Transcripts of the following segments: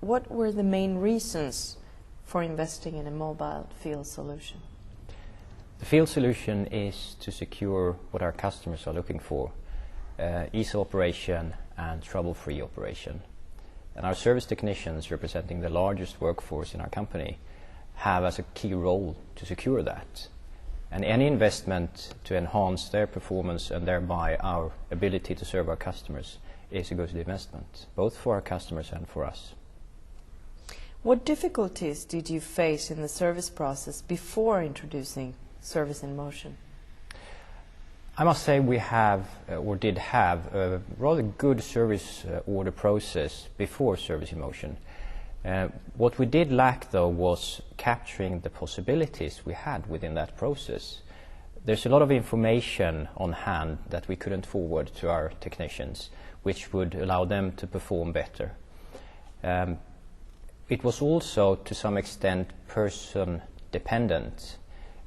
what were the main reasons for investing in a mobile field solution? The field solution is to secure what our customers are looking for, ease of operation and trouble-free operation. And our service technicians, representing the largest workforce in our company, have as a key role to secure that. And any investment to enhance their performance and thereby our ability to serve our customers is a good investment, both for our customers and for us. What difficulties did you face in the service process before introducing Service in Motion? I must say we have, or did have, a rather good service order process before Service in Motion. What we did lack, though, was capturing the possibilities we had within that process. There's a lot of information on hand that we couldn't forward to our technicians, which would allow them to perform better. It was also, to some extent, person-dependent.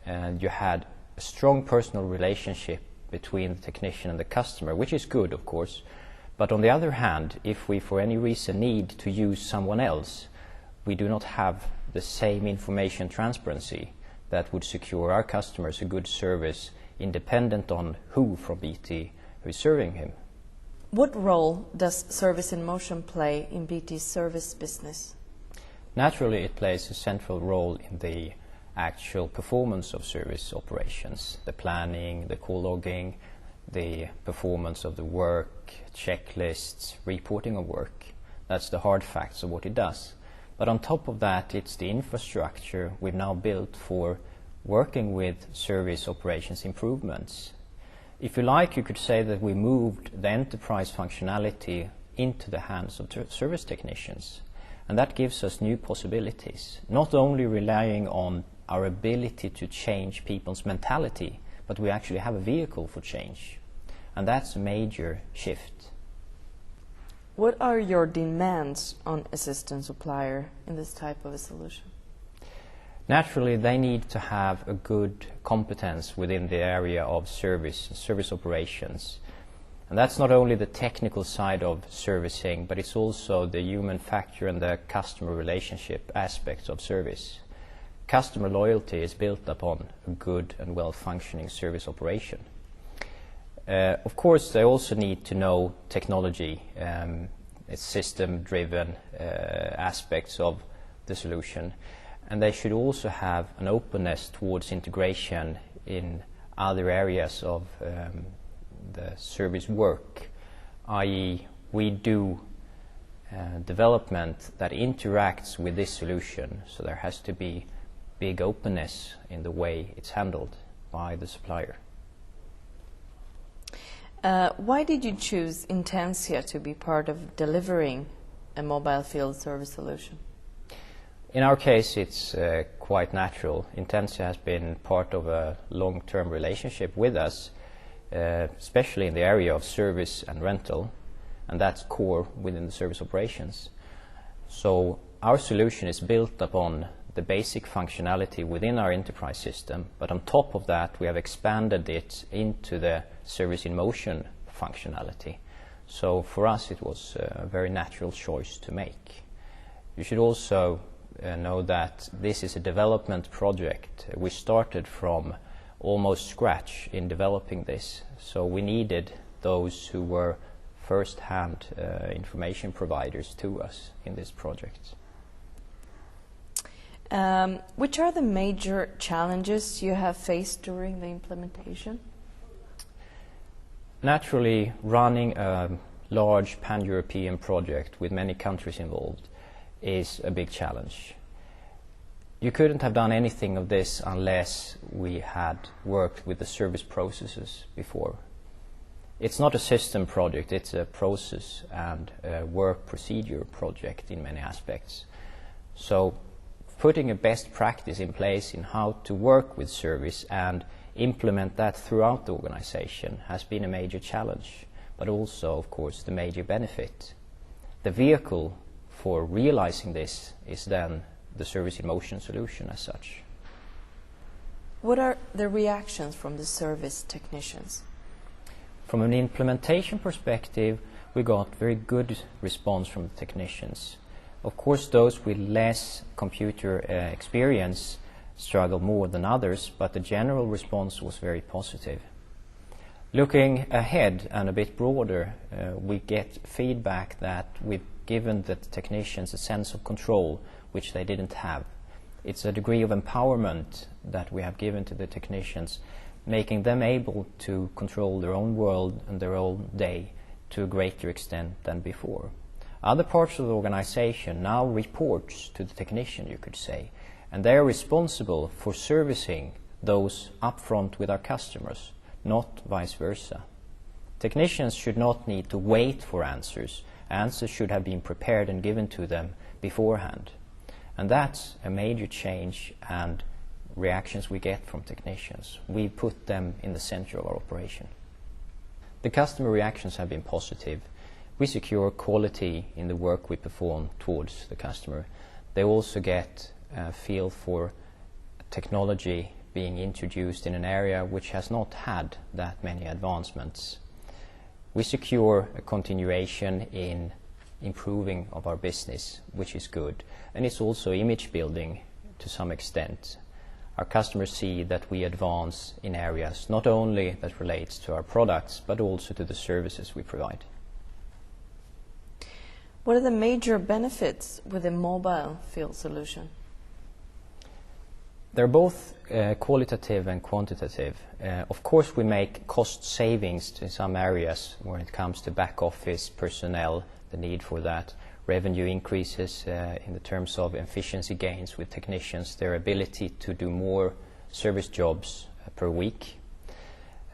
You had a strong personal relationship between the technician and the customer, which is good, of course. But on the other hand, if we for any reason need to use someone else, we do not have the same information transparency that would secure our customers a good service independent on who from BT who is serving him. What role does Service in Motion play in BT's service business? Naturally, it plays a central role in the actual performance of service operations, the planning, the call logging, the performance of the work, checklists, reporting of work. That's the hard facts of what it does. But on top of that, it's the infrastructure we've now built for working with service operations improvements. If you like, you could say that we moved the enterprise functionality into the hands of service technicians. And that gives us new possibilities, not only relying on our ability to change people's mentality, but we actually have a vehicle for change. And that's a major shift. What are your demands on a system supplier in this type of a solution? Naturally, they need to have a good competence within the area of service operations. And that's not only the technical side of servicing, but it's also the human factor and the customer relationship aspects of service. Customer loyalty is built upon a good and well-functioning service operation. Of course, they also need to know technology, system-driven aspects of the solution. And they should also have an openness towards integration in other areas of the service work, i.e. we do development that interacts with this solution, so there has to be big openness in the way it's handled by the supplier. Why did you choose Intensia to be part of delivering a mobile field service solution? In our case, it's quite natural. Intensia has been part of a long-term relationship with us, especially in the area of service and rental, and that's core within the service operations. So our solution is built upon the basic functionality within our enterprise system, but on top of that we have expanded it into the Service in Motion functionality. So for us it was a very natural choice to make. You should also know that this is a development project. We started from almost scratch in developing this, so we needed those who were first-hand information providers to us in this project. Which are the major challenges you have faced during the implementation? Naturally, running a large pan-European project with many countries involved is a big challenge. You couldn't have done anything of this unless we had worked with the service processes before. It's not a system project, it's a process and a work procedure project in many aspects. So putting a best practice in place in how to work with service and implement that throughout the organization has been a major challenge, but also, of course, the major benefit. The vehicle for realizing this is then the Service in Motion solution as such. What are the reactions from the service technicians? From an implementation perspective, we got very good response from the technicians. Of course, those with less computer experience struggle more than others, but the general response was very positive. Looking ahead and a bit broader, we get feedback that we've given the technicians a sense of control which they didn't have. It's a degree of empowerment that we have given to the technicians, making them able to control their own world and their own day to a greater extent than before. Other parts of the organization now reports to the technician, you could say, and they are responsible for servicing those upfront with our customers, not vice versa. Technicians should not need to wait for answers. Answers should have been prepared and given to them beforehand. And that's a major change and reactions we get from technicians. We put them in the center of our operation. The customer reactions have been positive. We secure quality in the work we perform towards the customer. They also get a feel for technology being introduced in an area which has not had that many advancements. We secure a continuation in improving of our business, which is good, and it's also image building to some extent. Our customers see that we advance in areas not only that relates to our products but also to the services we provide. What are the major benefits with a mobile field solution? They're both qualitative and quantitative. Of course, we make cost savings in some areas when it comes to back office personnel, the need for that. Revenue increases in the terms of efficiency gains with technicians, their ability to do more service jobs per week.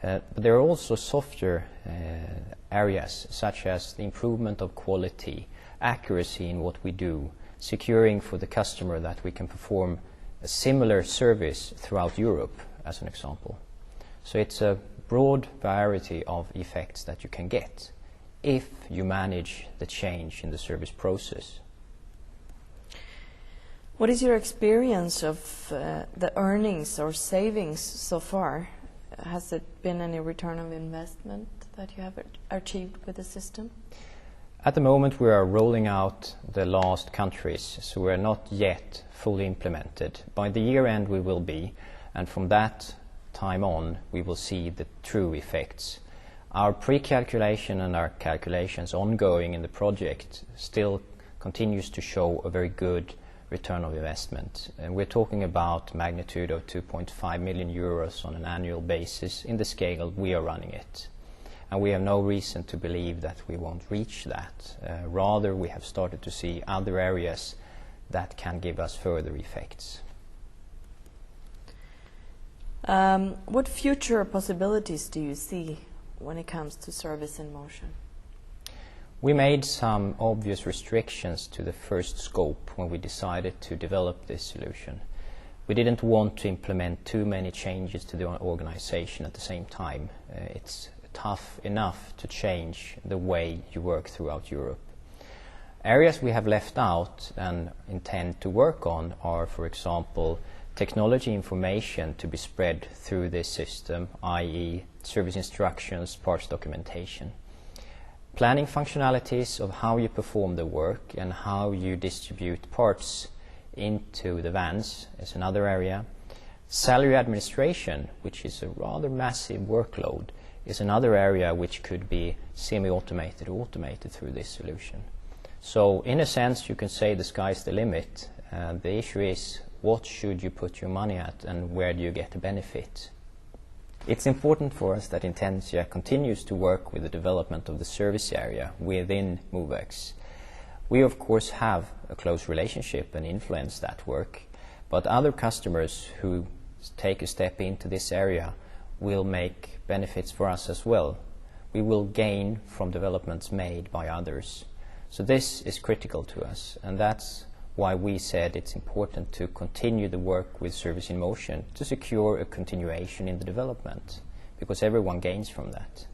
But there are also softer areas, such as the improvement of quality, accuracy in what we do, securing for the customer that we can perform a similar service throughout Europe, as an example. So it's a broad variety of effects that you can get if you manage the change in the service process. What is your experience of the earnings or savings so far? Has it been any return of investment that you have achieved with the system? At the moment we are rolling out the last countries, so we are not yet fully implemented. By the year end we will be, and from that time on we will see the true effects. Our pre-calculation and our calculations ongoing in the project still continues to show a very good return of investment. And we're talking about magnitude of 2.5 million euros on an annual basis in the scale we are running it. And we have no reason to believe that we won't reach that. Rather, we have started to see other areas that can give us further effects. What future possibilities do you see when it comes to service in motion? We made some obvious restrictions to the first scope when we decided to develop this solution. We didn't want to implement too many changes to the organization at the same time. It's tough enough to change the way you work throughout Europe. Areas we have left out and intend to work on are, for example, technology information to be spread through this system, i.e. service instructions, parts documentation. Planning functionalities of how you perform the work and how you distribute parts into the vans is another area. Salary administration, which is a rather massive workload, is another area which could be semi-automated or automated through this solution. So in a sense you can say the sky's the limit. The issue is what should you put your money at and where do you get the benefit? It's important for us that Intensia continues to work with the development of the service area within MoveX. We of course have a close relationship and influence that work, but other customers who take a step into this area will make benefits for us as well. We will gain from developments made by others. So this is critical to us, and that's why we said it's important to continue the work with Service in Motion to secure a continuation in the development, because everyone gains from that.